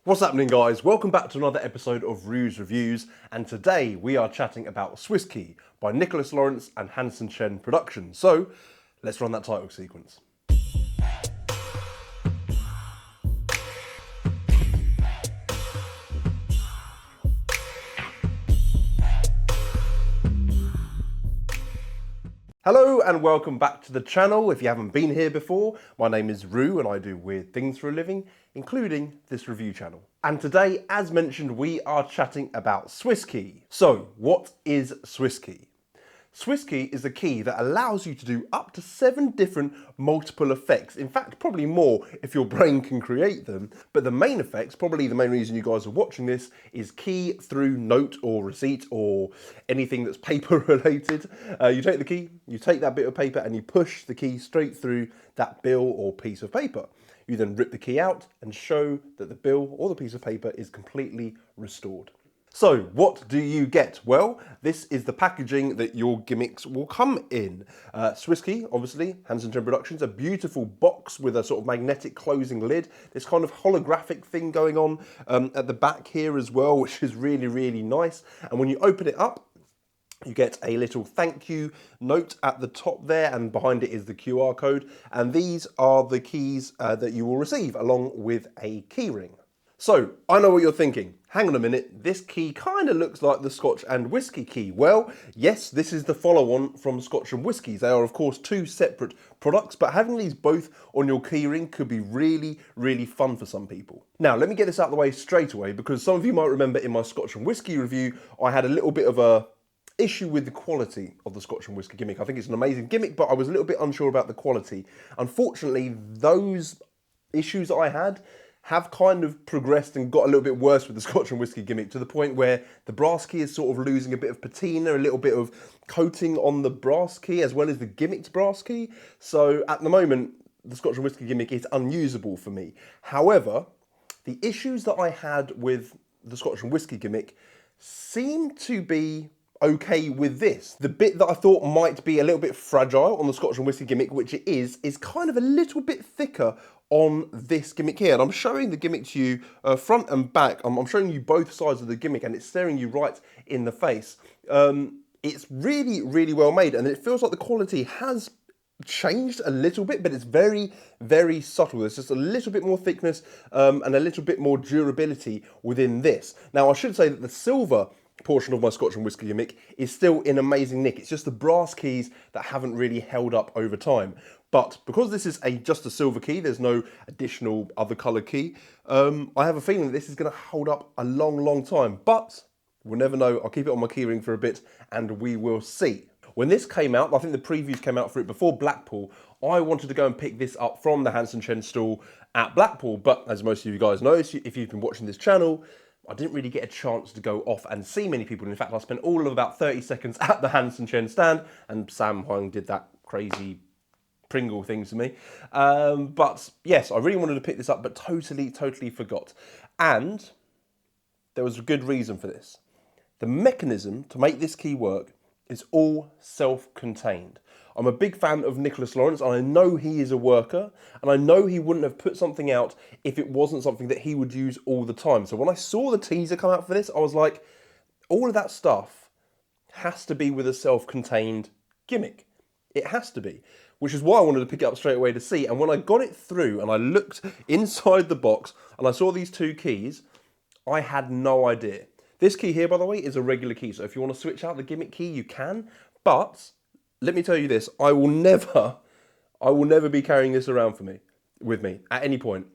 What's happening, guys? Welcome back to another episode of Ruse Reviews, and today we are chatting about Swiss Key by Nicholas Lawrence and Hansen Chen Productions. So let's run that title sequence. Hello and welcome back to the channel. If you haven't been here before, my name is Rue and I do weird things for a living, including this review channel. And today, as mentioned, we are chatting about Swiss Key. So what is Swiss Key? Swiss Key is a key that allows you to do up to 7 different multiple effects. In fact, probably more if your brain can create them. But the main effects, probably the main reason you guys are watching this, is key through note or receipt or anything that's paper related. You take the key, you take that bit of paper and you push the key straight through that bill or piece of paper. You then rip the key out and show that the bill or the piece of paper is completely restored. So what do you get? Well, this is the packaging that your gimmicks will come in. Swiss Key, obviously, Hansen Chen Productions, a beautiful box with a sort of magnetic closing lid. This kind of holographic thing going on at the back here as well, which is really, really nice. And when you open it up, you get a little thank you note at the top there, and behind it is the QR code. And these are the keys that you will receive along with a key ring. So, I know what you're thinking. Hang on a minute, this key kind of looks like the Scotch and Whisky key. Well, yes, this is the follow-on from Scotch and Whiskies. They are, of course, 2 separate products, but having these both on your keyring could be really, really fun for some people. Now, let me get this out of the way straight away, because some of you might remember in my Scotch and Whisky review, I had a little bit of a issue with the quality of the Scotch and Whisky gimmick. I think it's an amazing gimmick, but I was a little bit unsure about the quality. Unfortunately, those issues that I had have kind of progressed and got a little bit worse with the Scotch and Whisky gimmick, to the point where the brass key is sort of losing a bit of patina, a little bit of coating on the brass key, as well as the gimmicked brass key. So at the moment, the Scotch and Whisky gimmick is unusable for me. However, the issues that I had with the Scotch and Whisky gimmick seem to be okay with this. The bit that I thought might be a little bit fragile on the Scotch and Whisky gimmick, which it is kind of a little bit thicker on this gimmick here. And I'm showing the gimmick to you front and back. I'm showing you both sides of the gimmick and it's staring you right in the face. It's really, really well made, and it feels like the quality has changed a little bit, but it's very, very subtle. There's just a little bit more thickness and a little bit more durability within this. Now, I should say that the silver portion of my Scotch and Whisky gimmick is still in amazing nick. It's just the brass keys that haven't really held up over time. But because this is just a silver key, there's no additional other colour key, I have a feeling that this is going to hold up a long, long time. But we'll never know. I'll keep it on my keyring for a bit and we will see. When this came out, I think the previews came out for it before Blackpool, I wanted to go and pick this up from the Hansen Chen stall at Blackpool. But as most of you guys know, if you've been watching this channel, I didn't really get a chance to go off and see many people. In fact, I spent all of about 30 seconds at the Hansen Chen stand, and Sam Huang did that crazy Pringle thing to me. But yes, I really wanted to pick this up, but totally forgot. And there was a good reason for this. The mechanism to make this key work is all self-contained. I'm a big fan of Nicholas Lawrence, and I know he is a worker, and I know he wouldn't have put something out if it wasn't something that he would use all the time. So when I saw the teaser come out for this, I was like, all of that stuff has to be with a self-contained gimmick. It has to be, which is why I wanted to pick it up straight away to see. And when I got it through and I looked inside the box and I saw these 2 keys, I had no idea. This key here, by the way, is a regular key. So if you want to switch out the gimmick key, you can. But let me tell you this, I will never be carrying this around with me at any point.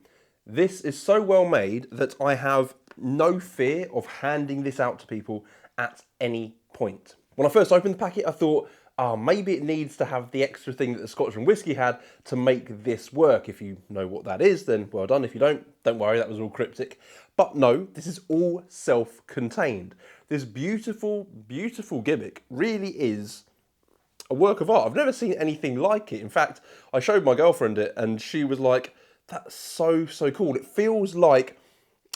This is so well made that I have no fear of handing this out to people at any point. When I first opened the packet, I thought, maybe it needs to have the extra thing that the Scotch and Whisky had to make this work. If you know what that is, then well done. If you don't worry, that was all cryptic. But no, this is all self-contained. This beautiful, beautiful gimmick really is a work of art. I've never seen anything like it. In fact, I showed my girlfriend it and she was like, that's so cool. It feels like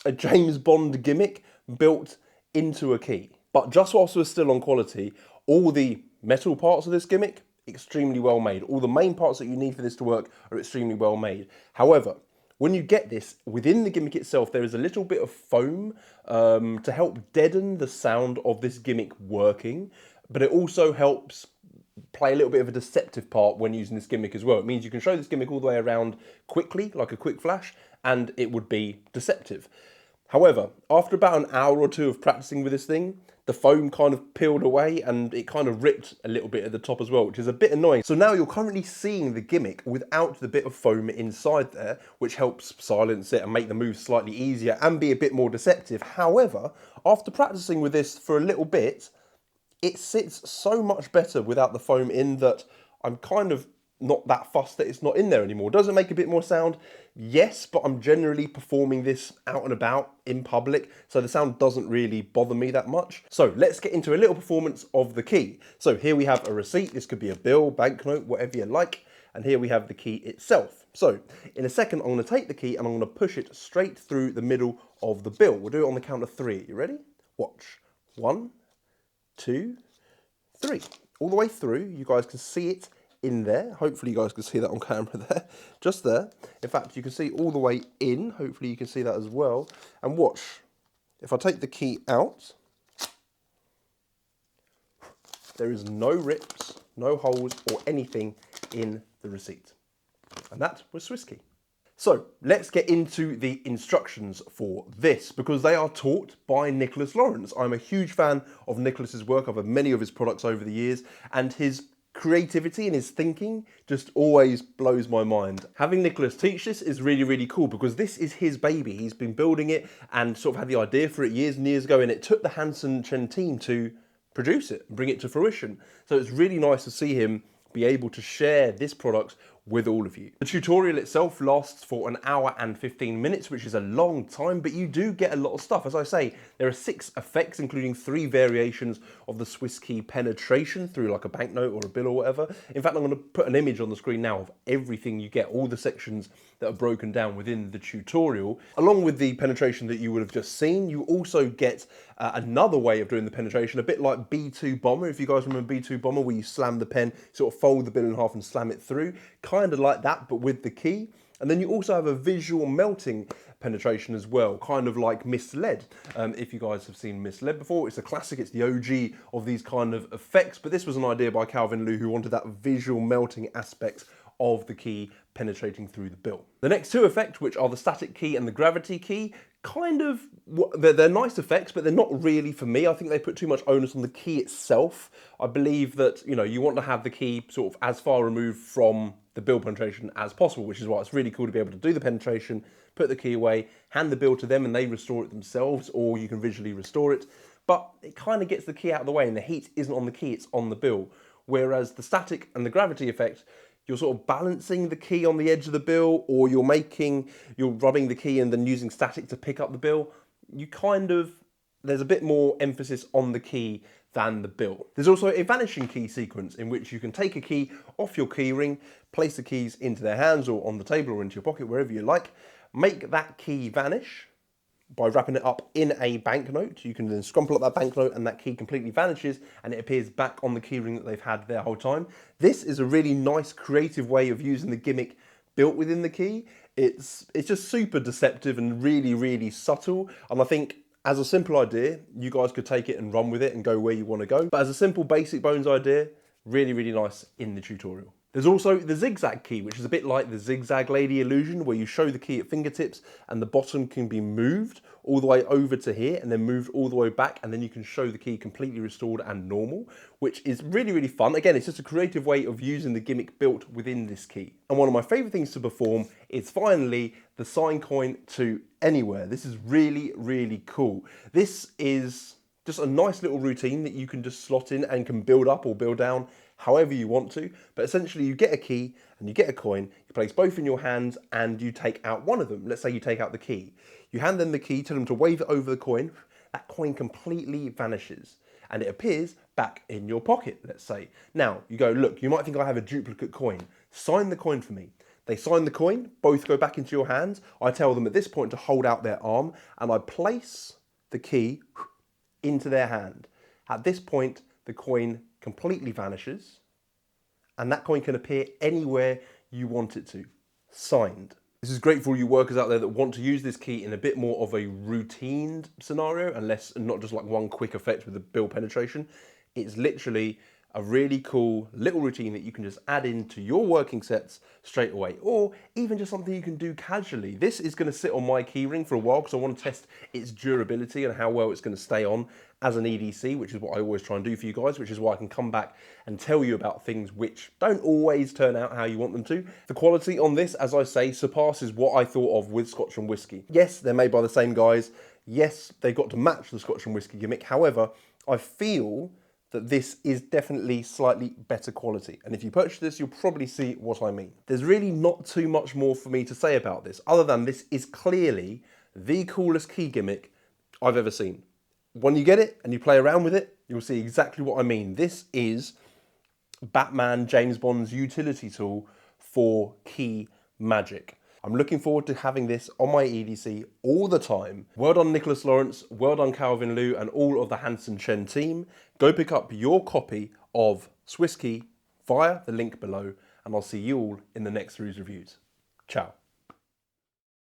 a James Bond gimmick built into a key. But just whilst we're still on quality, all the metal parts of this gimmick, extremely well made. All the main parts that you need for this to work are extremely well made. However, When you get this, within the gimmick itself, there is a little bit of foam to help deaden the sound of this gimmick working, but it also helps play a little bit of a deceptive part when using this gimmick as well. It means you can show this gimmick all the way around quickly, like a quick flash, and it would be deceptive. However, after about an hour or two of practicing with this thing, the foam kind of peeled away and it kind of ripped a little bit at the top as well, which is a bit annoying. So now you're currently seeing the gimmick without the bit of foam inside there, which helps silence it and make the move slightly easier and be a bit more deceptive. However, after practicing with this for a little bit, it sits so much better without the foam in that I'm kind of not that fussed that it's not in there anymore. Does it make a bit more sound? Yes, but I'm generally performing this out and about in public, so the sound doesn't really bother me that much. So let's get into a little performance of the key. So here we have a receipt. This could be a bill, banknote, whatever you like. And here we have the key itself. So in a second, I'm going to take the key and I'm going to push it straight through the middle of the bill. We'll do it on the count of 3. You ready? Watch. 1, 2, 3. All the way through. You guys can see it in there. Hopefully you guys can see that on camera there. Just there. In fact, you can see all the way in. Hopefully you can see that as well. And watch. If I take the key out, there is no rips, no holes or anything in the receipt. And that was Swiss key. So let's get into the instructions for this, because they are taught by Nicholas Lawrence. I'm a huge fan of Nicholas's work. I've had many of his products over the years, and his creativity and his thinking just always blows my mind. Having Nicholas teach this is really, really cool, because this is his baby. He's been building it and sort of had the idea for it years and years ago, and it took the Hansen Chen team to produce it and bring it to fruition. So it's really nice to see him be able to share this product with all of you. The tutorial itself lasts for 1 hour and 15 minutes, which is a long time, but you do get a lot of stuff. As I say, there are 6 effects, including 3 variations of the Swiss key penetration through like a banknote or a bill or whatever. In fact, I'm going to put an image on the screen now of everything you get, all the sections that are broken down within the tutorial. Along with the penetration that you would have just seen, you also get another way of doing the penetration, a bit like B2 Bomber. If you guys remember B2 Bomber, where you slam the pen, sort of fold the bill in half and slam it through, kind of like that, but with the key. And then you also have a visual melting penetration as well, kind of like Misled. If you guys have seen Misled before, it's a classic, it's the OG of these kind of effects, but this was an idea by Calvin Liu, who wanted that visual melting aspect of the key penetrating through the bill. The next 2 effects, which are the static key and the gravity key, kind of, they're nice effects, but they're not really for me. I think they put too much onus on the key itself. I believe that, you know, you want to have the key sort of as far removed from the bill penetration as possible, which is why it's really cool to be able to do the penetration, put the key away, hand the bill to them and they restore it themselves, or you can visually restore it. But it kind of gets the key out of the way and the heat isn't on the key, it's on the bill. Whereas the static and the gravity effect, you're sort of balancing the key on the edge of the bill, or you're rubbing the key and then using static to pick up the bill. There's a bit more emphasis on the key than the bill. There's also a vanishing key sequence in which you can take a key off your key ring, place the keys into their hands or on the table or into your pocket, wherever you like, make that key vanish by wrapping it up in a banknote. You can then scrumple up that banknote and that key completely vanishes and it appears back on the keyring that they've had their whole time. This is a really nice creative way of using the gimmick built within the key. It's just super deceptive and really, really subtle. And I think as a simple idea, you guys could take it and run with it and go where you want to go. But as a simple basic bones idea, really, really nice in the tutorial. There's also the zigzag key, which is a bit like the zigzag lady illusion, where you show the key at fingertips and the bottom can be moved all the way over to here and then moved all the way back, and then you can show the key completely restored and normal, which is really, really fun. Again, it's just a creative way of using the gimmick built within this key. And one of my favorite things to perform is finally the sign coin to anywhere. This is really, really cool. This is just a nice little routine that you can just slot in and can build up or build down however you want to. But essentially you get a key and you get a coin, you place both in your hands and you take out one of them. Let's say you take out the key. You hand them the key, tell them to wave it over the coin. That coin completely vanishes and it appears back in your pocket, let's say. Now you go, look, you might think I have a duplicate coin. Sign the coin for me. They sign the coin, both go back into your hands. I tell them at this point to hold out their arm and I place the key into their hand. At this point, the coin completely vanishes and that coin can appear anywhere you want it to. Signed. This is great for all you workers out there that want to use this key in a bit more of a routine scenario and not just like one quick effect with the build penetration. It's literally a really cool little routine that you can just add into your working sets straight away, or even just something you can do casually. This is going to sit on my keyring for a while because I want to test its durability and how well it's going to stay on as an EDC, which is what I always try and do for you guys, which is why I can come back and tell you about things which don't always turn out how you want them to. The quality on this, as I say, surpasses what I thought of with Scotch and Whiskey. Yes, they're made by the same guys. Yes, they've got to match the Scotch and Whiskey gimmick. However, I feel that this is definitely slightly better quality. And if you purchase this, you'll probably see what I mean. There's really not too much more for me to say about this, other than this is clearly the coolest key gimmick I've ever seen. When you get it and you play around with it, you'll see exactly what I mean. This is Batman James Bond's utility tool for key magic. I'm looking forward to having this on my EDC all the time. Well done, Nicholas Lawrence. Well done, Calvin Liu, and all of the Hansen Chen team. Go pick up your copy of Swiss Key via the link below, and I'll see you all in the next Rue's Reviews. Ciao.